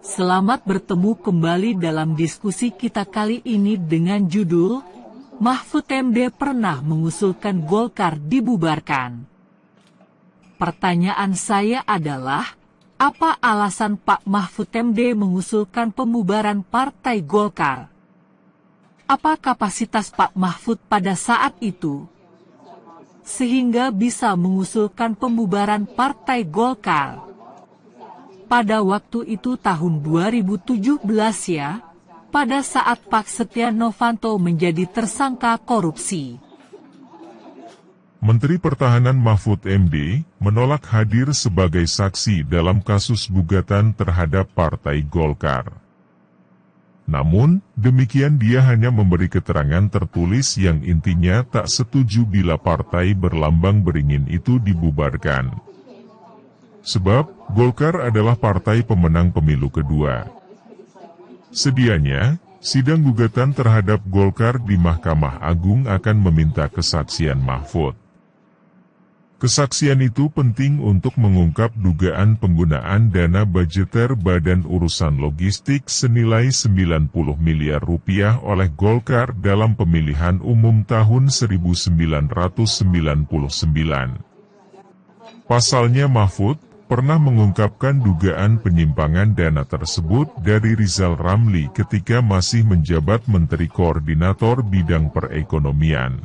Selamat bertemu kembali dalam diskusi kita kali ini dengan judul Mahfud MD pernah mengusulkan Golkar dibubarkan. Pertanyaan saya adalah, apa alasan Pak Mahfud MD mengusulkan pembubaran Partai Golkar? Apa kapasitas Pak Mahfud pada saat itu, sehingga bisa mengusulkan pembubaran Partai Golkar? Pada waktu itu tahun 2017 ya, pada saat Pak Setia Novanto menjadi tersangka korupsi. Menteri Pertahanan Mahfud MD menolak hadir sebagai saksi dalam kasus gugatan terhadap Partai Golkar. Namun, demikian dia hanya memberi keterangan tertulis yang intinya tak setuju bila partai berlambang beringin itu dibubarkan. Sebab, Golkar adalah partai pemenang pemilu kedua. Sedianya, sidang gugatan terhadap Golkar di Mahkamah Agung akan meminta kesaksian Mahfud. Kesaksian itu penting untuk mengungkap dugaan penggunaan dana budgeter Badan Urusan Logistik senilai 90 miliar rupiah oleh Golkar dalam pemilihan umum tahun 1999. Pasalnya Mahfud pernah mengungkapkan dugaan penyimpangan dana tersebut dari Rizal Ramli ketika masih menjabat Menteri Koordinator Bidang Perekonomian.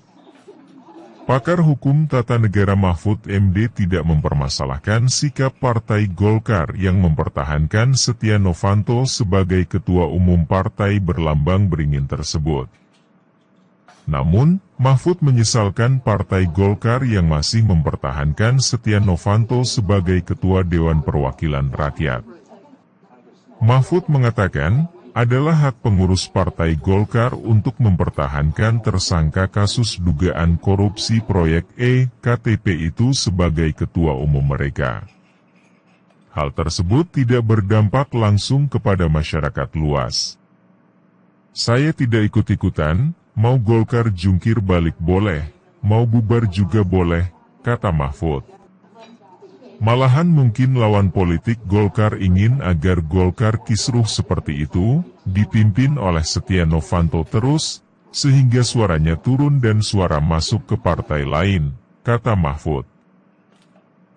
Pakar Hukum Tata Negara Mahfud MD tidak mempermasalahkan sikap Partai Golkar yang mempertahankan Setia Novanto sebagai Ketua Umum Partai berlambang beringin tersebut. Namun, Mahfud menyesalkan Partai Golkar yang masih mempertahankan Setia Novanto sebagai Ketua Dewan Perwakilan Rakyat. Mahfud mengatakan, adalah hak pengurus Partai Golkar untuk mempertahankan tersangka kasus dugaan korupsi proyek E-KTP itu sebagai Ketua Umum mereka. Hal tersebut tidak berdampak langsung kepada masyarakat luas. Saya tidak ikut-ikutan. Mau Golkar jungkir balik boleh, mau bubar juga boleh, kata Mahfud. Malahan mungkin lawan politik Golkar ingin agar Golkar kisruh seperti itu, dipimpin oleh Setia Novanto terus, sehingga suaranya turun dan suara masuk ke partai lain, kata Mahfud.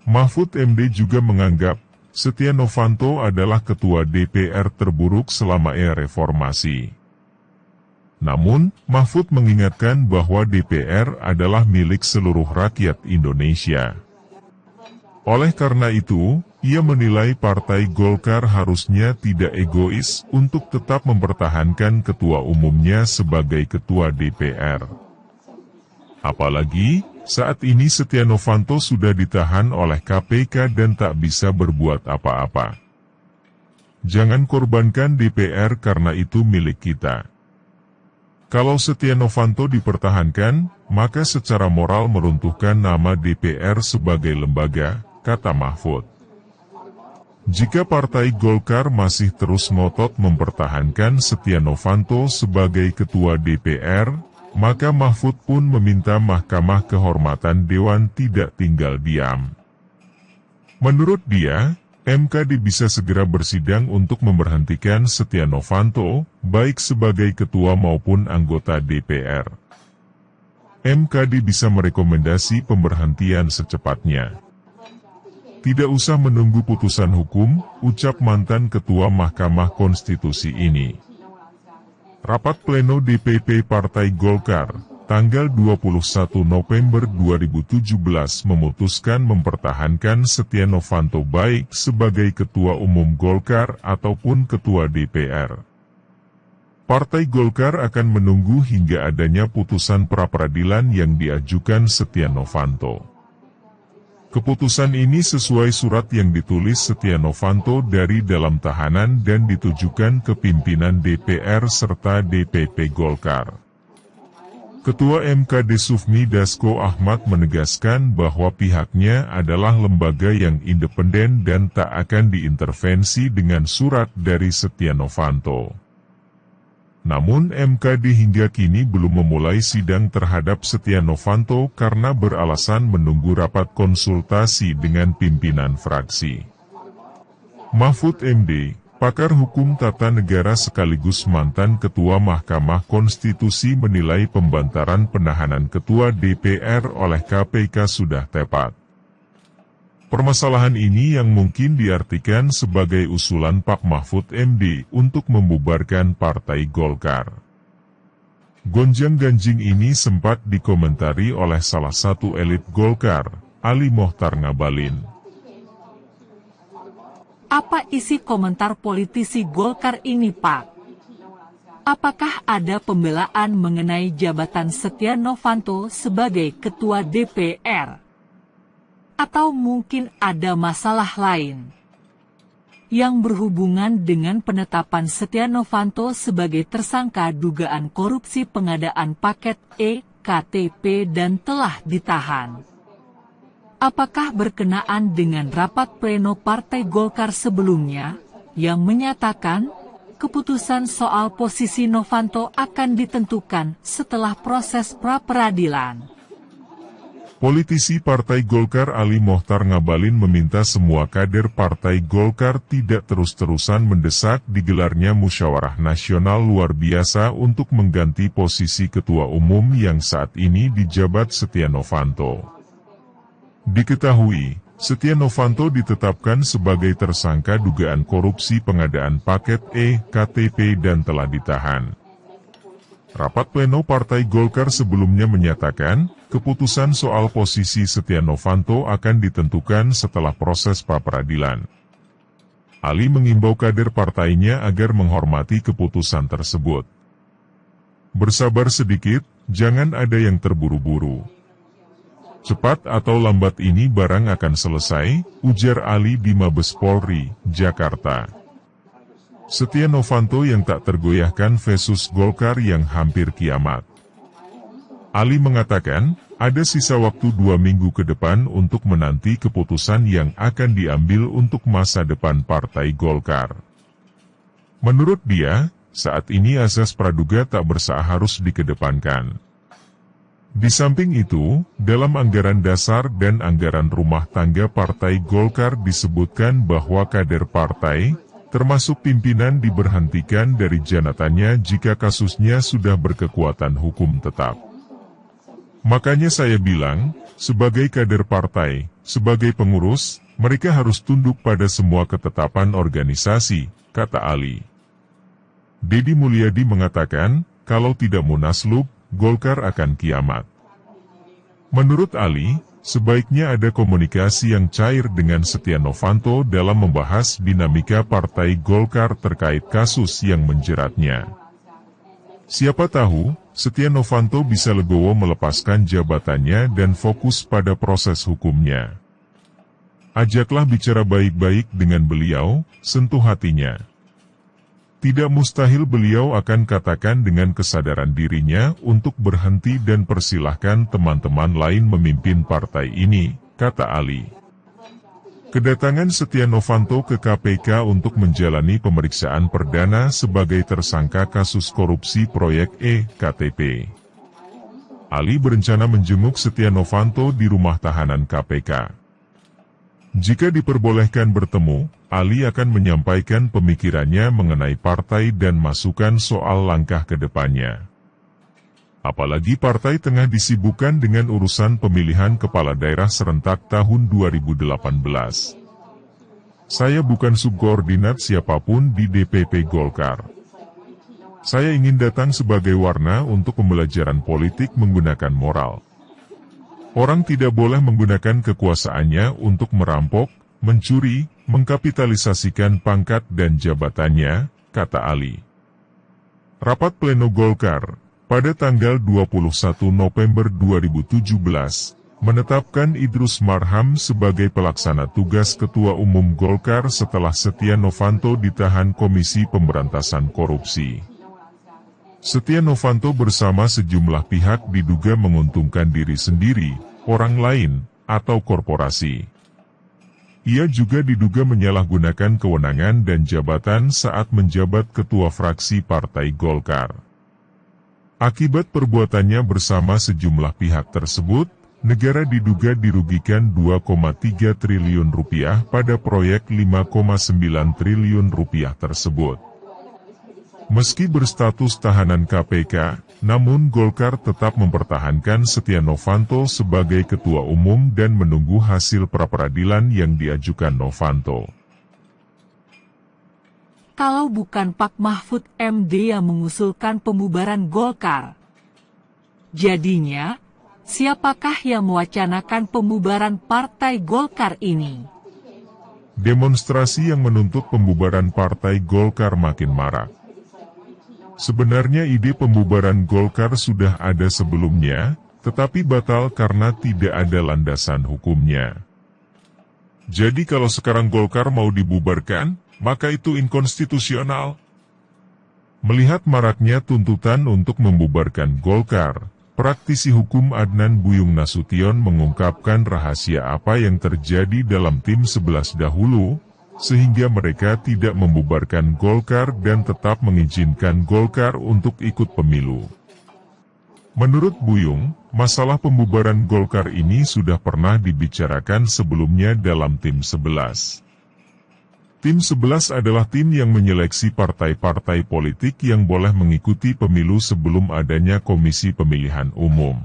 Mahfud MD juga menganggap, Setia Novanto adalah ketua DPR terburuk selama era reformasi. Namun, Mahfud mengingatkan bahwa DPR adalah milik seluruh rakyat Indonesia. Oleh karena itu, ia menilai Partai Golkar harusnya tidak egois untuk tetap mempertahankan ketua umumnya sebagai ketua DPR. Apalagi, saat ini Setia Novanto sudah ditahan oleh KPK dan tak bisa berbuat apa-apa. Jangan korbankan DPR karena itu milik kita. Kalau Setia Novanto dipertahankan, maka secara moral meruntuhkan nama DPR sebagai lembaga, kata Mahfud. Jika Partai Golkar masih terus ngotot mempertahankan Setia Novanto sebagai ketua DPR, maka Mahfud pun meminta Mahkamah Kehormatan Dewan tidak tinggal diam. Menurut dia, MKD bisa segera bersidang untuk memberhentikan Setia Novanto, baik sebagai ketua maupun anggota DPR. MKD bisa merekomendasi pemberhentian secepatnya. Tidak usah menunggu putusan hukum, ucap mantan Ketua Mahkamah Konstitusi ini. Rapat pleno DPP Partai Golkar, tanggal 21 November 2017 memutuskan mempertahankan Setia Novanto baik sebagai Ketua Umum Golkar ataupun Ketua DPR. Partai Golkar akan menunggu hingga adanya putusan pra-peradilan yang diajukan Setia Novanto. Keputusan ini sesuai surat yang ditulis Setia Novanto dari dalam tahanan dan ditujukan ke pimpinan DPR serta DPP Golkar. Ketua MKD Sufmi Dasko Ahmad menegaskan bahwa pihaknya adalah lembaga yang independen dan tak akan diintervensi dengan surat dari Setia Novanto. Namun MKD hingga kini belum memulai sidang terhadap Setia Novanto karena beralasan menunggu rapat konsultasi dengan pimpinan fraksi. Mahfud MD, Pakar hukum tata negara sekaligus mantan Ketua Mahkamah Konstitusi menilai pembantaran penahanan Ketua DPR oleh KPK sudah tepat. Permasalahan ini yang mungkin diartikan sebagai usulan Pak Mahfud MD untuk membubarkan Partai Golkar. Gonjang-ganjing ini sempat dikomentari oleh salah satu elit Golkar, Ali Mohtar Ngabalin. Apa isi komentar politisi Golkar ini, Pak? Apakah ada pembelaan mengenai jabatan Setia Novanto sebagai Ketua DPR? Atau mungkin ada masalah lain yang berhubungan dengan penetapan Setia Novanto sebagai tersangka dugaan korupsi pengadaan paket e-KTP dan telah ditahan? Apakah berkenaan dengan rapat pleno Partai Golkar sebelumnya, yang menyatakan, keputusan soal posisi Novanto akan ditentukan setelah proses pra-peradilan? Politisi Partai Golkar Ali Mohtar Ngabalin meminta semua kader Partai Golkar tidak terus-terusan mendesak digelarnya musyawarah nasional luar biasa untuk mengganti posisi Ketua Umum yang saat ini dijabat Setia Novanto. Diketahui, Setia Novanto ditetapkan sebagai tersangka dugaan korupsi pengadaan paket e-KTP dan telah ditahan. Rapat pleno Partai Golkar sebelumnya menyatakan, keputusan soal posisi Setia Novanto akan ditentukan setelah proses pra-peradilan. Ali mengimbau kader partainya agar menghormati keputusan tersebut. Bersabar sedikit, jangan ada yang terburu-buru. Cepat atau lambat ini barang akan selesai, ujar Ali di Mabes Polri, Jakarta. Setia Novanto yang tak tergoyahkan versus Golkar yang hampir kiamat. Ali mengatakan, ada sisa waktu 2 minggu ke depan untuk menanti keputusan yang akan diambil untuk masa depan Partai Golkar. Menurut dia, saat ini azas praduga tak bersalah harus dikedepankan. Di samping itu, dalam anggaran dasar dan anggaran rumah tangga Partai Golkar disebutkan bahwa kader partai, termasuk pimpinan diberhentikan dari jabatannya jika kasusnya sudah berkekuatan hukum tetap. Makanya saya bilang, sebagai kader partai, sebagai pengurus, mereka harus tunduk pada semua ketetapan organisasi, kata Ali. Deddy Mulyadi mengatakan, kalau tidak munaslup, Golkar akan kiamat. Menurut Ali, sebaiknya ada komunikasi yang cair dengan Setia Novanto dalam membahas dinamika Partai Golkar terkait kasus yang menjeratnya. Siapa tahu, Setia Novanto bisa legowo melepaskan jabatannya dan fokus pada proses hukumnya. Ajaklah bicara baik-baik dengan beliau, sentuh hatinya. Tidak mustahil beliau akan katakan dengan kesadaran dirinya untuk berhenti dan persilahkan teman-teman lain memimpin partai ini, kata Ali. Kedatangan Setia Novanto ke KPK untuk menjalani pemeriksaan perdana sebagai tersangka kasus korupsi proyek e-KTP. Ali berencana menjenguk Setia Novanto di rumah tahanan KPK. Jika diperbolehkan bertemu, Ali akan menyampaikan pemikirannya mengenai partai dan masukan soal langkah ke depannya. Apalagi partai tengah disibukkan dengan urusan pemilihan kepala daerah serentak tahun 2018. Saya bukan subordinat siapapun di DPP Golkar. Saya ingin datang sebagai warna untuk pembelajaran politik menggunakan moral. Orang tidak boleh menggunakan kekuasaannya untuk merampok, mencuri, mengkapitalisasikan pangkat dan jabatannya, kata Ali. Rapat pleno Golkar, pada tanggal 21 November 2017, menetapkan Idrus Marham sebagai pelaksana tugas Ketua Umum Golkar setelah Setia Novanto ditahan Komisi Pemberantasan Korupsi. Setia Novanto bersama sejumlah pihak diduga menguntungkan diri sendiri, orang lain, atau korporasi. Ia juga diduga menyalahgunakan kewenangan dan jabatan saat menjabat ketua fraksi Partai Golkar. Akibat perbuatannya bersama sejumlah pihak tersebut, negara diduga dirugikan 2,3 triliun rupiah pada proyek 5,9 triliun rupiah tersebut. Meski berstatus tahanan KPK, namun Golkar tetap mempertahankan Setia Novanto sebagai ketua umum dan menunggu hasil pra-peradilan yang diajukan Novanto. Kalau bukan Pak Mahfud MD yang mengusulkan pembubaran Golkar, jadinya siapakah yang mewacanakan pembubaran Partai Golkar ini? Demonstrasi yang menuntut pembubaran Partai Golkar makin marak. Sebenarnya ide pembubaran Golkar sudah ada sebelumnya, tetapi batal karena tidak ada landasan hukumnya. Jadi kalau sekarang Golkar mau dibubarkan, maka itu inkonstitusional. Melihat maraknya tuntutan untuk membubarkan Golkar, praktisi hukum Adnan Buyung Nasution mengungkapkan rahasia apa yang terjadi dalam tim 11 dahulu, sehingga mereka tidak membubarkan Golkar dan tetap mengizinkan Golkar untuk ikut pemilu. Menurut Buyung, masalah pembubaran Golkar ini sudah pernah dibicarakan sebelumnya dalam tim 11. Tim 11 adalah tim yang menyeleksi partai-partai politik yang boleh mengikuti pemilu sebelum adanya Komisi Pemilihan Umum.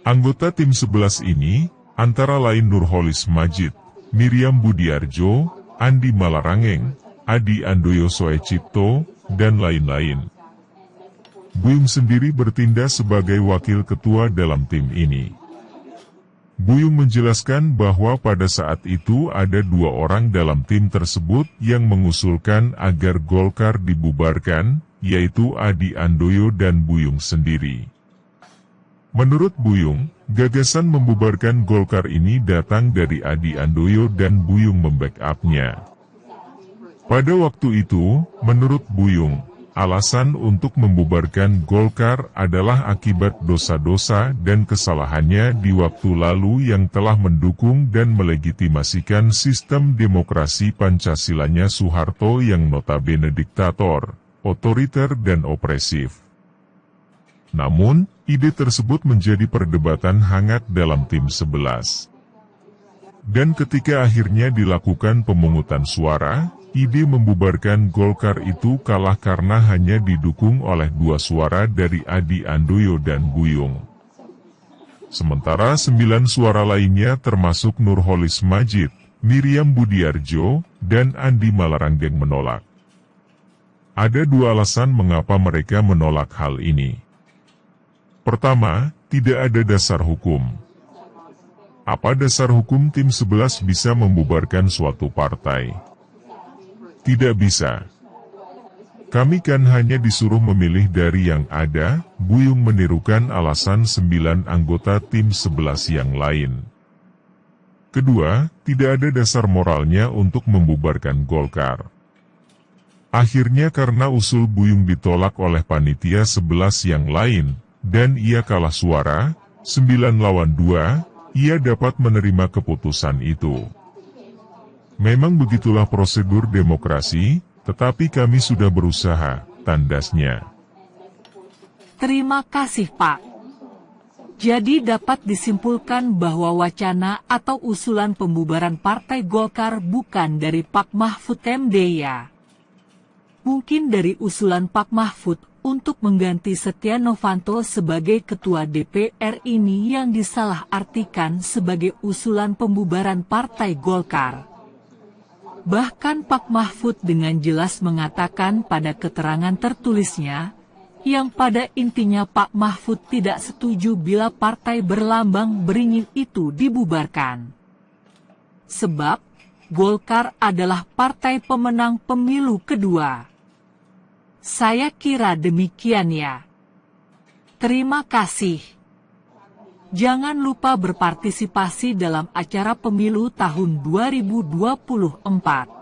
Anggota tim 11 ini, antara lain Nurholis Majid, Miriam Budiarjo, Andi Malarangeng, Adi Andoyo Soecipto, dan lain-lain. Buyung sendiri bertindak sebagai wakil ketua dalam tim ini. Buyung menjelaskan bahwa pada saat itu ada 2 orang dalam tim tersebut yang mengusulkan agar Golkar dibubarkan, yaitu Adi Andoyo dan Buyung sendiri. Menurut Buyung, gagasan membubarkan Golkar ini datang dari Adi Andoyo dan Buyung membackup-nya. Pada waktu itu, menurut Buyung, alasan untuk membubarkan Golkar adalah akibat dosa-dosa dan kesalahannya di waktu lalu yang telah mendukung dan melegitimasikan sistem demokrasi Pancasilanya Soeharto yang notabene diktator, otoriter dan opresif. Namun, ide tersebut menjadi perdebatan hangat dalam tim 11. Dan ketika akhirnya dilakukan pemungutan suara, ide membubarkan Golkar itu kalah karena hanya didukung oleh 2 suara dari Adi Andoyo dan Buyung. Sementara 9 suara lainnya termasuk Nurholis Majid, Miriam Budiarjo, dan Andi Malarangeng menolak. Ada 2 alasan mengapa mereka menolak hal ini. Pertama, tidak ada dasar hukum. Apa dasar hukum tim 11 bisa membubarkan suatu partai? Tidak bisa. Kami kan hanya disuruh memilih dari yang ada, Buyung menirukan alasan 9 anggota tim 11 yang lain. Kedua, tidak ada dasar moralnya untuk membubarkan Golkar. Akhirnya karena usul Buyung ditolak oleh panitia 11 yang lain, dan ia kalah suara, 9 lawan 2, ia dapat menerima keputusan itu. Memang begitulah prosedur demokrasi, tetapi kami sudah berusaha, tandasnya. Terima kasih Pak. Jadi dapat disimpulkan bahwa wacana atau usulan pembubaran Partai Golkar bukan dari Pak Mahfud MD ya. Mungkin dari usulan Pak Mahfud untuk mengganti Setia Novanto sebagai Ketua DPR ini yang disalahartikan sebagai usulan pembubaran Partai Golkar. Bahkan Pak Mahfud dengan jelas mengatakan pada keterangan tertulisnya, yang pada intinya Pak Mahfud tidak setuju bila partai berlambang beringin itu dibubarkan. Sebab, Golkar adalah partai pemenang pemilu kedua. Saya kira demikian ya. Terima kasih. Jangan lupa berpartisipasi dalam acara pemilu tahun 2024.